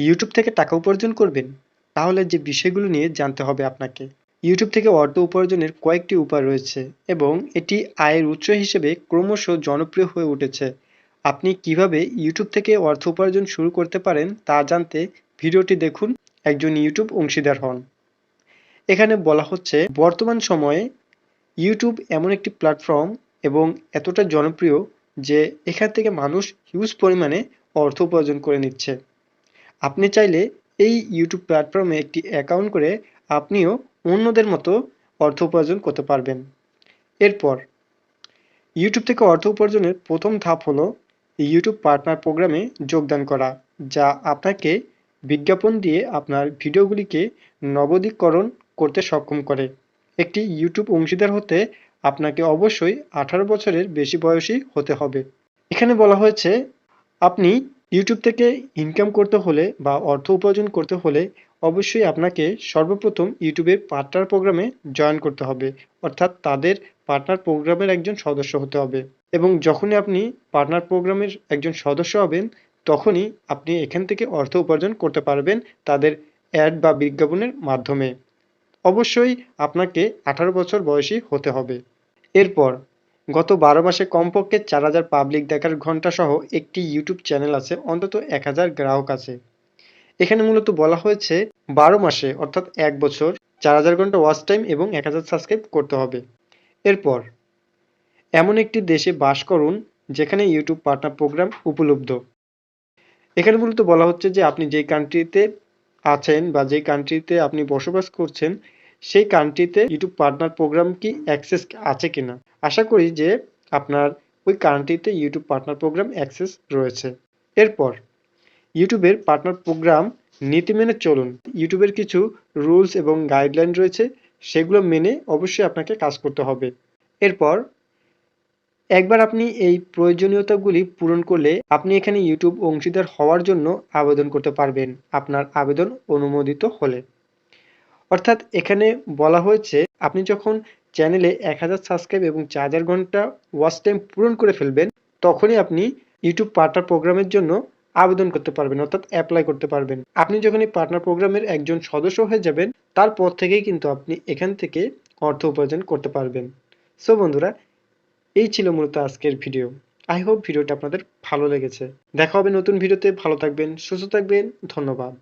YouTube থেকে টাকা উপার্জন করবেন, তাহলে যে বিষয়গুলো নিয়ে জানতে হবে আপনাকে। ইউটিউব থেকে অর্থ উপার্জনের কয়েকটি উপায় রয়েছে এবং এটি আয়ের উৎস হিসেবে ক্রমশ জনপ্রিয় হয়ে উঠেছে। আপনি কিভাবে ইউটিউব থেকে অর্থ উপার্জন শুরু করতে পারেন তা জানতে ভিডিওটি দেখুন, একজন ইউটিউব অংশীদার হন। এখানে বলা হচ্ছে বর্তমান সময়ে ইউটিউব এমন একটি প্ল্যাটফর্ম এবং এতটা জনপ্রিয় যে এখান থেকে মানুষ হিউজ পরিমাণে অর্থ উপার্জন করে নিচ্ছে। আপনি চাইলে এই ইউটিউব প্ল্যাটফর্মে একটি অ্যাকাউন্ট করে আপনিও অন্যদের মতো অর্থ উপার্জন করতে পারবেন। এরপর ইউটিউব থেকে অর্থ উপার্জনের প্রথম ধাপ হলো ইউটিউব পার্টনার প্রোগ্রামে যোগদান করা, যা আপনাকে বিজ্ঞাপন দিয়ে আপনার ভিডিওগুলিকে নগদীকরণ করতে সক্ষম করে। একটি ইউটিউব অংশীদার হতে আপনাকে অবশ্যই 18 বছরের বেশি বয়সী হতে হবে। এখানে বলা হয়েছে আপনি ইউটিউব থেকে ইনকাম করতে হলে বা অর্থ উপার্জন করতে হলে অবশ্যই আপনাকে সর্বপ্রথম ইউটিউবের পার্টনার প্রোগ্রামে জয়েন করতে হবে, অর্থাৎ তাদের পার্টনার প্রোগ্রামের একজন সদস্য হতে হবে। এবং যখনই আপনি পার্টনার প্রোগ্রামের একজন সদস্য হবেন, তখনই আপনি এখান থেকে অর্থ উপার্জন করতে পারবেন তাদের অ্যাড বা বিজ্ঞাপনের মাধ্যমে। অবশ্যই আপনাকে 18 বছর বয়সী হতে হবে। এরপর গত 12 মাসে কমপক্ষে 4000 পাবলিক দেখার ঘন্টা সহ একটি ইউটিউব চ্যানেল আছে, অন্তত 1000 গ্রাহক আছে। এখানে মূলত বলা হয়েছে 12 মাসে অর্থাৎ 1 বছর 4000 ঘন্টা ওয়াচ টাইম এবং 1000 সাবস্ক্রাইব করতে হবে। এরপর এমন একটি দেশে বাস করুন যেখানে ইউটিউব পার্টনার প্রোগ্রাম উপলব্ধ। এখানে মূলত বলা হচ্ছে যে আপনি যেই কান্ট্রিতে আছেন বা যেই কান্ট্রিতে আপনি বসবাস করছেন সেই কান্ট্রিতে ইউটিউব পার্টনার প্রোগ্রাম কি অ্যাক্সেস আছে কিনা। আশা করি যে আপনার ওই কান্ট্রিতে ইউটিউব পার্টনার প্রোগ্রাম অ্যাক্সেস রয়েছে। এরপর ইউটিউবের পার্টনার প্রোগ্রাম নীতি মেনে চলুন। ইউটিউবের কিছু রুলস এবং গাইডলাইন রয়েছে, সেগুলো মেনে অবশ্যই আপনাকে কাজ করতে হবে। এরপর একবার আপনি এই প্রয়োজনীয়তাগুলি পূরণ করলে আপনি এখানে ইউটিউব অংশীদার হওয়ার জন্য আবেদন করতে পারবেন, আপনার আবেদন অনুমোদিত হলে। অর্থাৎ এখানে বলা হয়েছে আপনি যখন চ্যানেলে 1000 সাবস্ক্রাইব এবং 4000 ঘন্টা ওয়াচ টাইম পূরণ করে ফেলবেন, তখনই আপনি ইউটিউব পার্টনার প্রোগ্রামের জন্য আবেদন করতে পারবেন, অর্থাৎ অ্যাপ্লাই করতে পারবেন। আপনি যখন এই পার্টনার প্রোগ্রামের একজন সদস্য হয়ে যাবেন, তারপর থেকেই কিন্তু আপনি এখান থেকে অর্থ উপার্জন করতে পারবেন। সো বন্ধুরা, এই ছিল মূলত আজকের ভিডিও। আই হোপ ভিডিওটা আপনাদের ভালো লেগেছে। দেখা হবে নতুন ভিডিওতে। ভালো থাকবেন, সুস্থ থাকবেন। ধন্যবাদ।